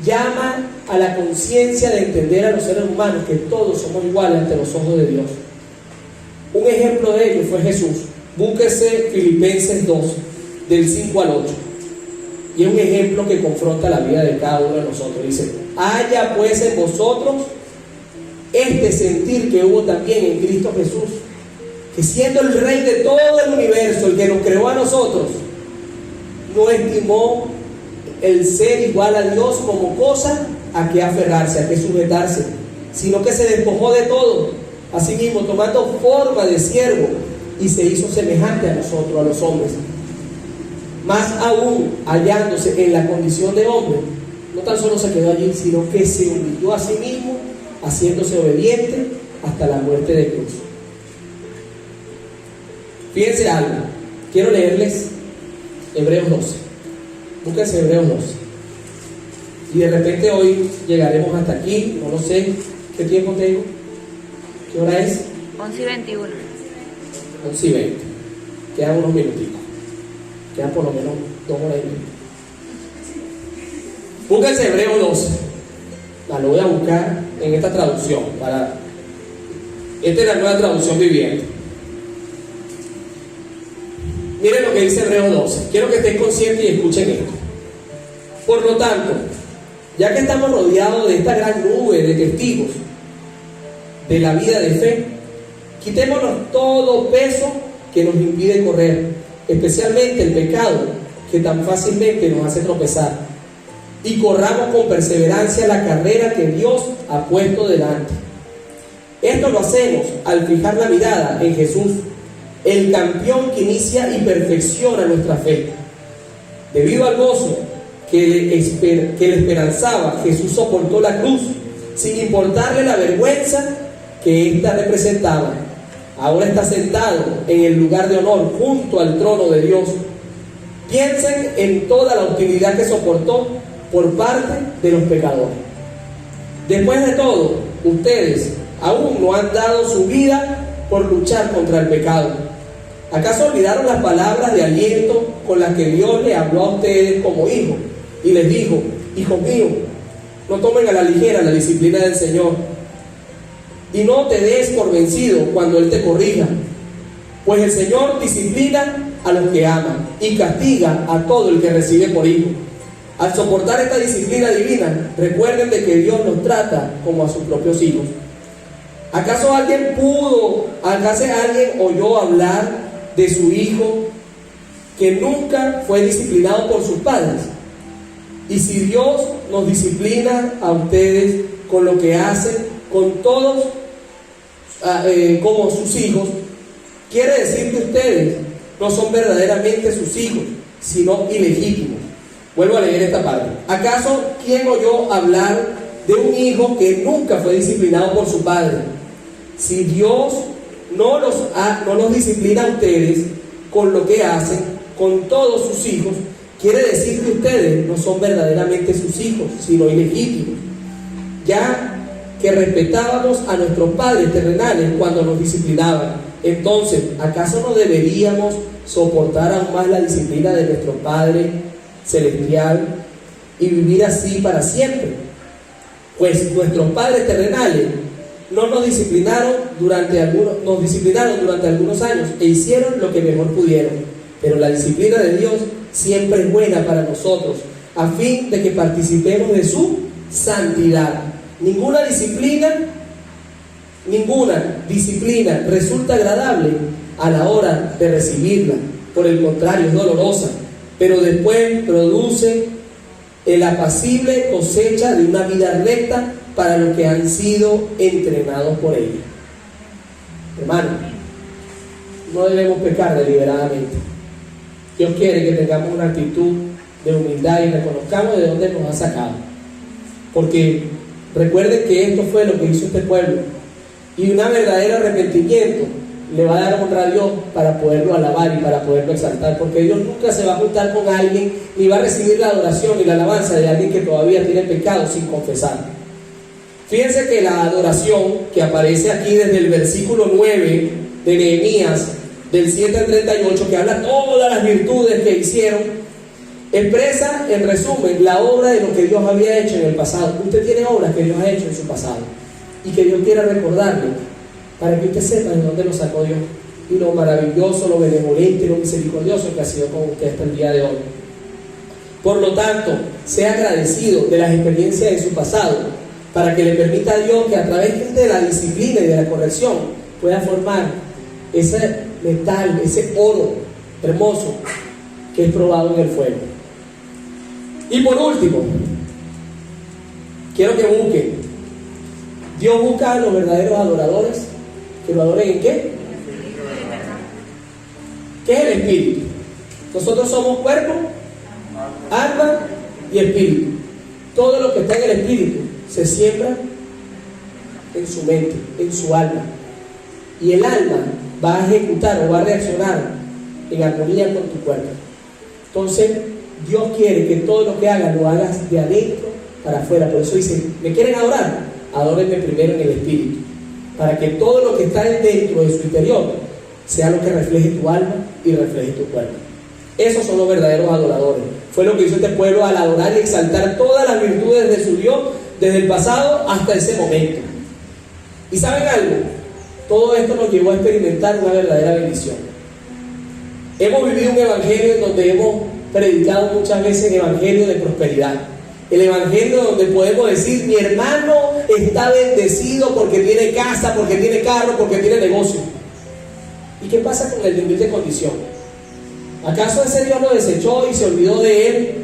[SPEAKER 1] llama a la conciencia de entender a los seres humanos que todos somos iguales ante los ojos de Dios. Un ejemplo de ello fue Jesús. Búsquese Filipenses 2, del 5 al 8. Y es un ejemplo que confronta la vida de cada uno de nosotros. Dice: haya pues en vosotros este sentir que hubo también en Cristo Jesús, que siendo el Rey de todo el universo, el que nos creó a nosotros, no estimó el ser igual a Dios como cosa a que aferrarse, a que sujetarse, sino que se despojó de todo, asimismo tomando forma de siervo, y se hizo semejante a nosotros, a los hombres. Más aún, hallándose en la condición de hombre, no tan solo se quedó allí, sino que se humilló a sí mismo, haciéndose obediente hasta la muerte de cruz. Fíjense algo, quiero leerles Hebreos 12. Búsquense Hebreos 12. Y de repente hoy llegaremos hasta aquí, no lo sé, ¿qué tiempo tengo? ¿Qué hora es?
[SPEAKER 3] 11:21.
[SPEAKER 1] 11:20. Quedan unos minutitos. Quedan por lo menos 2 horas y media. Búsquense Hebreos 12. Lo voy a buscar en esta traducción. Esta es la nueva traducción viviente. Miren lo que dice Hebreos 12. Quiero que estén conscientes y escuchen esto. Por lo tanto, ya que estamos rodeados de esta gran nube de testigos de la vida de fe, quitémonos todo peso que nos impide correr, especialmente el pecado que tan fácilmente nos hace tropezar, y corramos con perseverancia la carrera que Dios ha puesto delante. Esto lo hacemos al fijar la mirada en Jesús, el campeón que inicia y perfecciona nuestra fe. Debido al gozo que le esperanzaba, Jesús soportó la cruz sin importarle la vergüenza que ésta representaba. Ahora está sentado en el lugar de honor junto al trono de Dios. Piensen en toda la hostilidad que soportó por parte de los pecadores. Después de todo, ustedes aún no han dado su vida por luchar contra el pecado. ¿Acaso olvidaron las palabras de aliento con las que Dios le habló a ustedes como hijos? Y les dijo: hijos míos, no tomen a la ligera la disciplina del Señor, y no te des por vencido cuando Él te corrija, pues el Señor disciplina a los que aman y castiga a todo el que recibe por hijo. Al soportar esta disciplina divina, recuerden de que Dios nos trata como a sus propios hijos. ¿Acaso alguien oyó hablar de su hijo que nunca fue disciplinado por sus padres? Y si Dios nos disciplina a ustedes con lo que hacen con todos como sus hijos, quiere decir que ustedes no son verdaderamente sus hijos, sino ilegítimos. Vuelvo a leer esta parte. ¿Acaso quién oyó hablar de un hijo que nunca fue disciplinado por su padre? Si Dios no los disciplina a ustedes con lo que hacen con todos sus hijos, quiere decir que ustedes no son verdaderamente sus hijos, sino ilegítimos. Ya que respetábamos a nuestros padres terrenales cuando nos disciplinaban, entonces, ¿acaso no deberíamos soportar aún más la disciplina de nuestro Padre Celestial y vivir así para siempre? Pues nuestros padres terrenales nos disciplinaron durante algunos años e hicieron lo que mejor pudieron. Pero la disciplina de Dios siempre es buena para nosotros, a fin de que participemos de su santidad. Ninguna disciplina resulta agradable a la hora de recibirla. Por el contrario, es dolorosa, pero después produce la apacible cosecha de una vida recta para los que han sido entrenados por ella. Hermano, no debemos pecar deliberadamente. Dios quiere que tengamos una actitud de humildad y reconozcamos de dónde nos ha sacado. Porque recuerden que esto fue lo que hizo este pueblo, y un verdadero arrepentimiento le va a dar honra a Dios para poderlo alabar y para poderlo exaltar, porque Dios nunca se va a juntar con alguien ni va a recibir la adoración y la alabanza de alguien que todavía tiene pecado sin confesar. Fíjense que la adoración que aparece aquí desde el versículo 9 de Nehemías, del 7 al 38, que habla todas las virtudes que hicieron, expresa en resumen la obra de lo que Dios había hecho en el pasado. Usted tiene obras que Dios ha hecho en su pasado y que Dios quiera recordarle, para que usted sepa de dónde lo sacó Dios y lo maravilloso, lo benevolente, lo misericordioso que ha sido con usted hasta el día de hoy. Por lo tanto, sea agradecido de las experiencias de su pasado, para que le permita a Dios que a través de la disciplina y de la corrección pueda formar ese metal, ese oro hermoso que es probado en el fuego. Y por último, quiero que busquen. Dios busca a los verdaderos adoradores que lo adoren ¿en qué? ¿Qué es el espíritu? Nosotros somos cuerpo, alma y espíritu. Todo lo que está en el espíritu se siembra en su mente, en su alma, y el alma va a ejecutar o va a reaccionar en armonía con tu cuerpo. Entonces Dios quiere que todo lo que hagas lo hagas de adentro para afuera. Por eso dice: ¿me quieren adorar? Adórenme primero en el espíritu, para que todo lo que está dentro de su interior sea lo que refleje tu alma y refleje tu cuerpo. Esos son los verdaderos adoradores. Fue lo que hizo este pueblo al adorar y exaltar todas las virtudes de su Dios desde el pasado hasta ese momento. ¿Y saben algo? Todo esto nos llevó a experimentar una verdadera bendición. Hemos vivido un evangelio en donde hemos predicado muchas veces el evangelio de prosperidad. El evangelio donde podemos decir: mi hermano está bendecido porque tiene casa, porque tiene carro, porque tiene negocio. ¿Y qué pasa con el de humilde condición? ¿Acaso ese Dios lo desechó y se olvidó de él?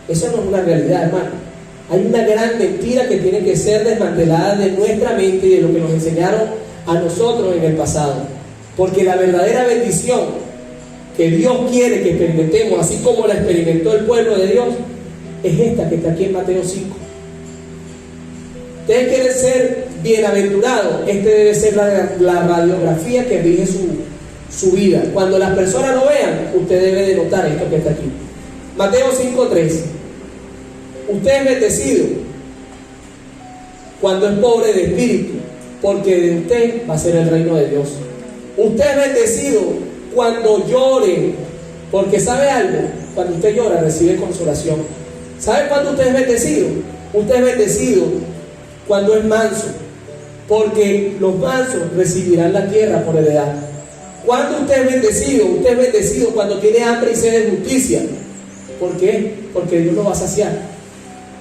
[SPEAKER 1] Eso no es una realidad, hermano. Hay una gran mentira que tiene que ser desmantelada de nuestra mente y de lo que nos enseñaron a nosotros en el pasado. Porque la verdadera bendición que Dios quiere que experimentemos, así como la experimentó el pueblo de Dios, es esta que está aquí en Mateo 5. Ustedes quieren ser bienaventurados, este debe ser la radiografía que rige su vida. Cuando las personas lo vean, usted debe de notar esto que está aquí. Mateo 5:3. Usted es bendecido cuando es pobre de espíritu, porque de usted va a ser el reino de Dios. Usted es bendecido cuando llore, porque ¿sabe algo? Cuando usted llora recibe consolación. ¿Sabe cuándo usted es bendecido? Usted es bendecido cuando es manso, porque los mansos recibirán la tierra por heredad. ¿Cuándo usted es bendecido? Usted es bendecido cuando tiene hambre y sed de justicia. ¿Por qué? Porque Dios lo va a saciar.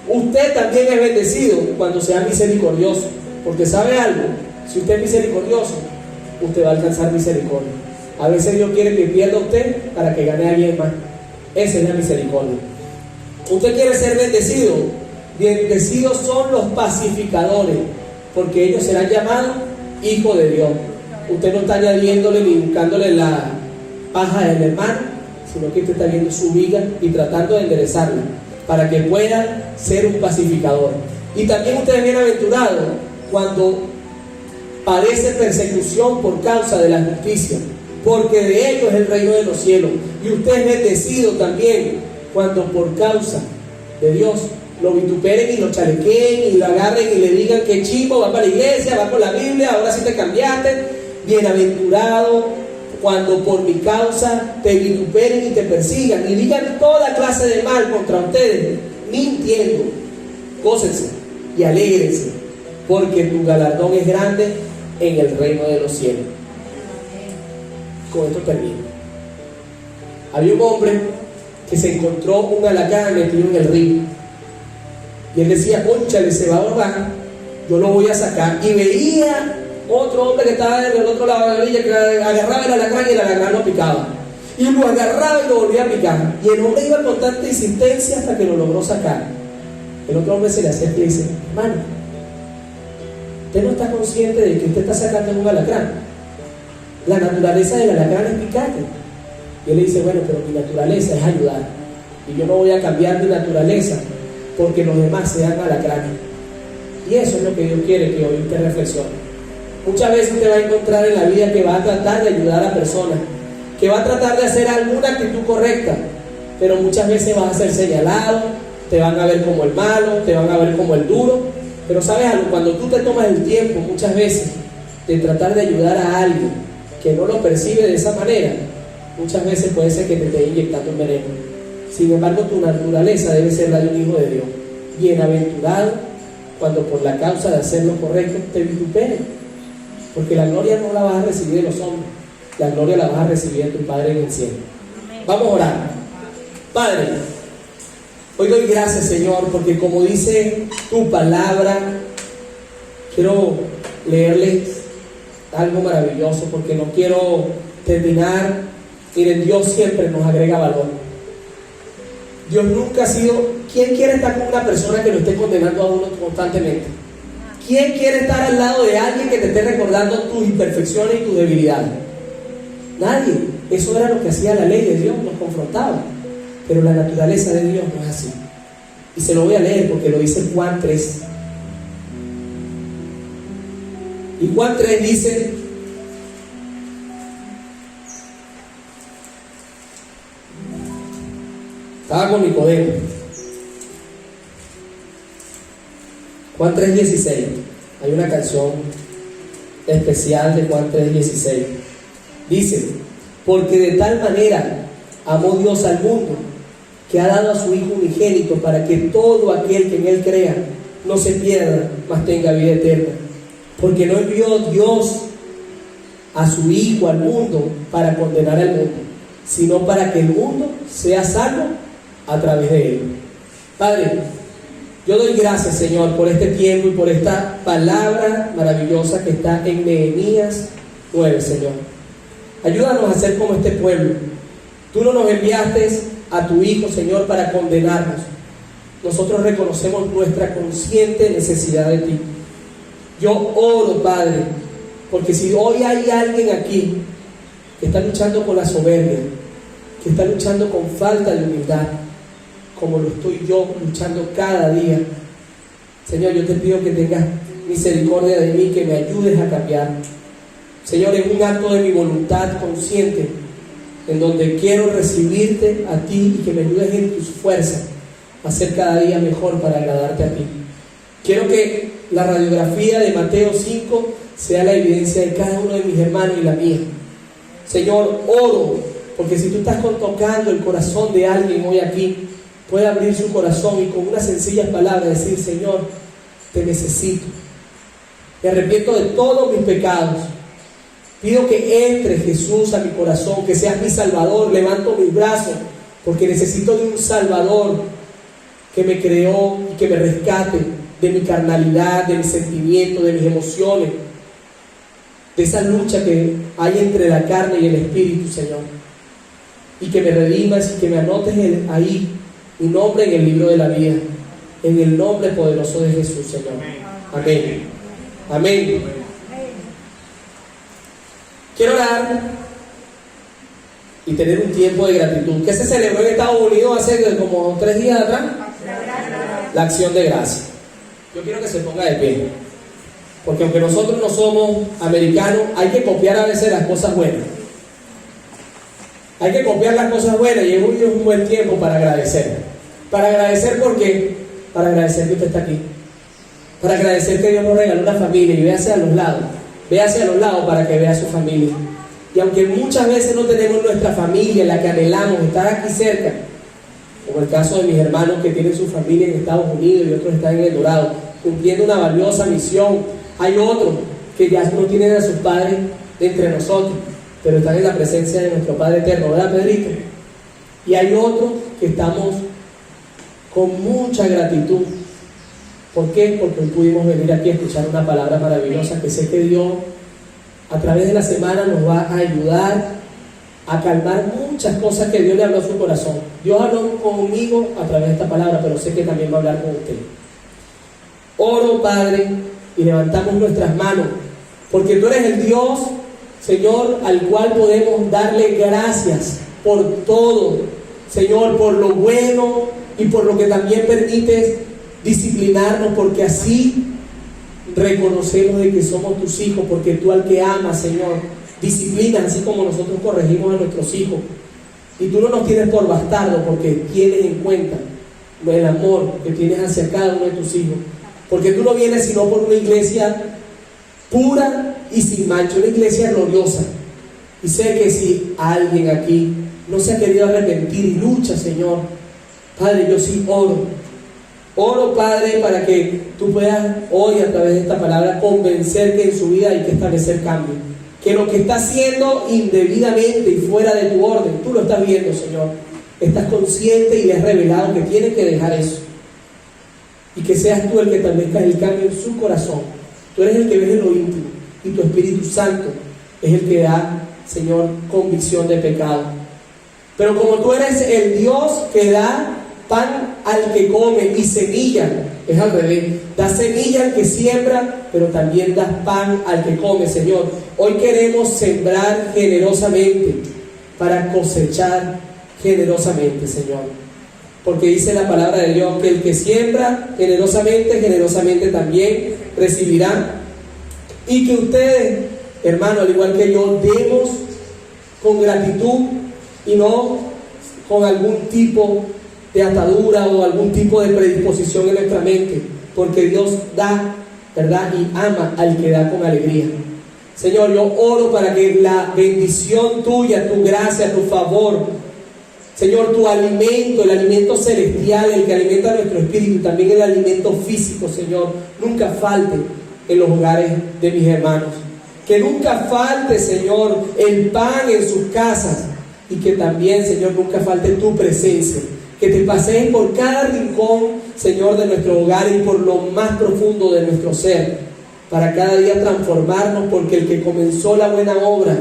[SPEAKER 1] Usted también es bendecido cuando sea misericordioso, porque ¿sabe algo? Si usted es misericordioso, usted va a alcanzar misericordia. A veces Dios quiere que pierda a usted para que gane a alguien más. Esa es la misericordia. Usted quiere ser bendecido. Bendecidos son los pacificadores, porque ellos serán llamados hijos de Dios. Usted no está añadiéndole ni buscándole la paja del hermano, sino que usted está viendo su viga y tratando de enderezarla para que pueda ser un pacificador. Y también usted es bienaventurado cuando padece persecución por causa de la justicia, porque de ellos es el reino de los cielos. Y usted es bendecido también cuando por causa de Dios lo vituperen y lo chalequeen y lo agarren y le digan que chivo, va para la iglesia, va por la Biblia, ahora sí te cambiaste. Bienaventurado cuando por mi causa te vituperen y te persigan y digan toda clase de mal contra ustedes, mintiendo. Gócense y alégrense, porque tu galardón es grande en el reino de los cielos. Con esto termino. Había un hombre que se encontró un alacrán metido en el río, y él decía: cónchale, se va a ahogar, yo lo voy a sacar. Y veía otro hombre que estaba del otro lado de la orilla, que agarraba el alacrán y el alacrán lo picaba, y lo agarraba y lo volvía a picar, y el hombre iba con tanta insistencia hasta que lo logró sacar. El otro hombre se le acerca y dice: hermano, ¿usted no está consciente de que usted está sacando un alacrán? La naturaleza del alacrán es picarte. Y él le dice: bueno, pero mi naturaleza es ayudar, y yo no voy a cambiar mi naturaleza porque los demás sean alacranes. Y eso es lo que Dios quiere que hoy usted reflexione. Muchas veces usted va a encontrar en la vida que va a tratar de ayudar a la persona, que va a tratar de hacer alguna actitud correcta, pero muchas veces vas a ser señalado, te van a ver como el malo, te van a ver como el duro. Pero sabes algo, cuando tú te tomas el tiempo muchas veces de tratar de ayudar a alguien que no lo percibe de esa manera, muchas veces puede ser que te esté inyectando un veneno. Sin embargo, tu naturaleza debe ser la de un hijo de Dios. Bienaventurado cuando por la causa de hacer lo correcto te vituperen, porque la gloria no la vas a recibir de los hombres, la gloria la vas a recibir de tu Padre en el cielo. Vamos a orar. Padre, hoy doy gracias, Señor, porque como dice tu palabra, quiero leerles algo maravilloso, porque no quiero terminar. Miren, Dios siempre nos agrega valor. Dios nunca ha sido... ¿Quién quiere estar con una persona que lo esté condenando a uno constantemente? ¿Quién quiere estar al lado de alguien que te esté recordando tus imperfecciones y tus debilidades? Nadie. Eso era lo que hacía la ley de Dios, nos confrontaba. Pero la naturaleza de Dios no es así. Y se lo voy a leer porque lo dice Juan 3. Y Juan 3 dice: estaba con Nicodemo. Juan 3:16. Hay una canción especial de Juan 3:16. Dice: porque de tal manera amó Dios al mundo, que ha dado a su Hijo unigénito, para que todo aquel que en Él crea no se pierda, mas tenga vida eterna. Porque no envió Dios a su Hijo al mundo para condenar al mundo, sino para que el mundo sea salvo a través de Él. Padre, yo doy gracias, Señor, por este tiempo y por esta palabra maravillosa que está en Nehemías 9, Señor. Ayúdanos a ser como este pueblo. Tú no nos enviaste a tu Hijo, Señor, para condenarnos. Nosotros reconocemos nuestra consciente necesidad de ti. Yo oro, Padre, porque si hoy hay alguien aquí que está luchando con la soberbia, que está luchando con falta de humildad, como lo estoy yo luchando cada día. Señor, yo te pido que tengas misericordia de mí, que me ayudes a cambiar. Señor, es un acto de mi voluntad consciente, en donde quiero recibirte a ti y que me ayudes en tus fuerzas a ser cada día mejor para agradarte a ti. Quiero que la radiografía de Mateo 5 sea la evidencia de cada uno de mis hermanos y la mía. Señor, oro, porque si tú estás tocando el corazón de alguien hoy aquí, puede abrir su corazón y con unas sencillas palabras decir: Señor, te necesito. Me arrepiento de todos mis pecados. Pido que entre Jesús a mi corazón, que seas mi Salvador. Levanto mis brazos porque necesito de un Salvador que me creó y que me rescate de mi carnalidad, de mis sentimientos, de mis emociones, de esa lucha que hay entre la carne y el espíritu, Señor. Y que me redimas y que me anotes ahí mi nombre en el libro de la vida, en el nombre poderoso de Jesús, Señor. Amén. Amén. Quiero orar y tener un tiempo de gratitud. ¿Qué se celebró en Estados Unidos hace como 3 días atrás? La acción de gracia. Yo quiero que se ponga de pie, porque aunque nosotros no somos americanos, hay que copiar a veces las cosas buenas. Hay que copiar las cosas buenas y es un buen tiempo para agradecer. Para agradecer, ¿por qué? Para agradecer que usted está aquí. Para agradecer que Dios nos regaló una familia y véase a los lados. Véase a los lados para que vea a su familia. Y aunque muchas veces no tenemos nuestra familia, la que anhelamos, estar aquí cerca, como el caso de mis hermanos que tienen su familia en Estados Unidos y otros están en El Dorado, cumpliendo una valiosa misión. Hay otros que ya no tienen a sus padres entre nosotros, pero están en la presencia de nuestro Padre Eterno, ¿verdad, Pedrito? Y hay otros que estamos con mucha gratitud. ¿Por qué? Porque hoy pudimos venir aquí a escuchar una palabra maravillosa que sé que Dios a través de la semana nos va a ayudar a calmar muchas cosas que Dios le habló a su corazón. Dios habló conmigo a través de esta palabra, pero sé que también va a hablar con usted. Oro, Padre, y levantamos nuestras manos, porque tú eres el Dios, Señor, al cual podemos darle gracias por todo, Señor, por lo bueno y por lo que también permites disciplinarnos, porque así reconocemos de que somos tus hijos, porque tú al que amas, Señor, disciplinas así como nosotros corregimos a nuestros hijos. Y tú no nos tienes por bastardo, porque tienes en cuenta el amor que tienes hacia cada uno de tus hijos, porque tú no vienes sino por una iglesia pura y sin mancha, una iglesia gloriosa. Y sé que si alguien aquí no se ha querido arrepentir y lucha, Señor, Padre, yo sí oro, Padre, para que tú puedas hoy a través de esta palabra convencer que en su vida hay que establecer cambio, que lo que está haciendo indebidamente y fuera de tu orden, tú lo estás viendo, Señor, estás consciente y le has revelado que tiene que dejar eso, y que seas tú el que establezca el cambio en su corazón. Tú eres el que ves en lo íntimo y tu Espíritu Santo es el que da, Señor, convicción de pecado. Pero como tú eres el Dios que da pan al que come y semilla, es al revés, da semilla al que siembra, pero también das pan al que come, Señor. Hoy queremos sembrar generosamente para cosechar generosamente, Señor, porque dice la palabra de Dios que el que siembra generosamente, generosamente también recibirá. Y que ustedes, hermanos, al igual que yo, demos con gratitud y no con algún tipo de atadura o algún tipo de predisposición en nuestra mente, porque Dios da, ¿verdad? Y ama al que da con alegría. Señor, yo oro para que la bendición tuya, tu gracia, tu favor, Señor, tu alimento, el alimento celestial, el que alimenta nuestro espíritu, también el alimento físico, Señor, nunca falte en los hogares de mis hermanos. Que nunca falte, Señor, el pan en sus casas, y que también, Señor, nunca falte tu presencia. Que te pasees por cada rincón, Señor, de nuestro hogar y por lo más profundo de nuestro ser, para cada día transformarnos, porque el que comenzó la buena obra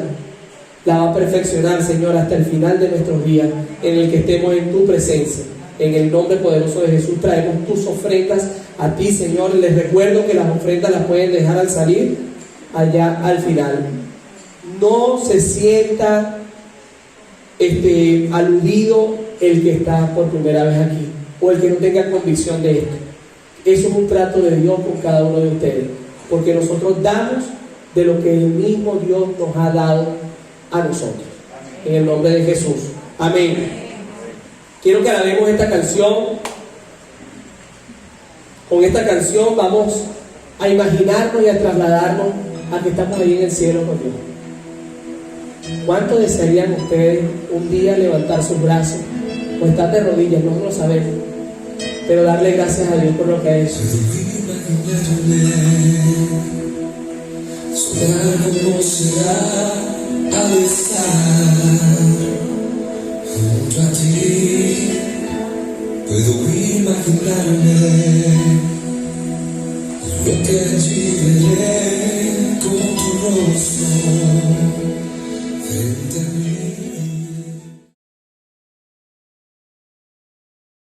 [SPEAKER 1] la va a perfeccionar, Señor, hasta el final de nuestros días, en el que estemos en tu presencia. En el nombre poderoso de Jesús traemos tus ofrendas a ti, Señor. Les recuerdo que las ofrendas las pueden dejar al salir allá al final. No se sienta aludido el que está por primera vez aquí. o el que no tenga convicción de esto. Eso es un trato de Dios con cada uno de ustedes, porque nosotros damos de lo que el mismo Dios nos ha dado a nosotros. En el nombre de Jesús. Amén. Quiero que alabemos esta canción. Con esta canción vamos a imaginarnos y a trasladarnos a que estamos ahí en el cielo con Dios. ¿Cuánto desearían ustedes un día levantar sus brazos o estar de rodillas? No lo sabemos, pero darle gracias a Dios por lo que ha hecho.
[SPEAKER 3] ¿Cómo será al estar junto a ti? Puedo imaginarme lo que allí veré con tu rostro frente a mí.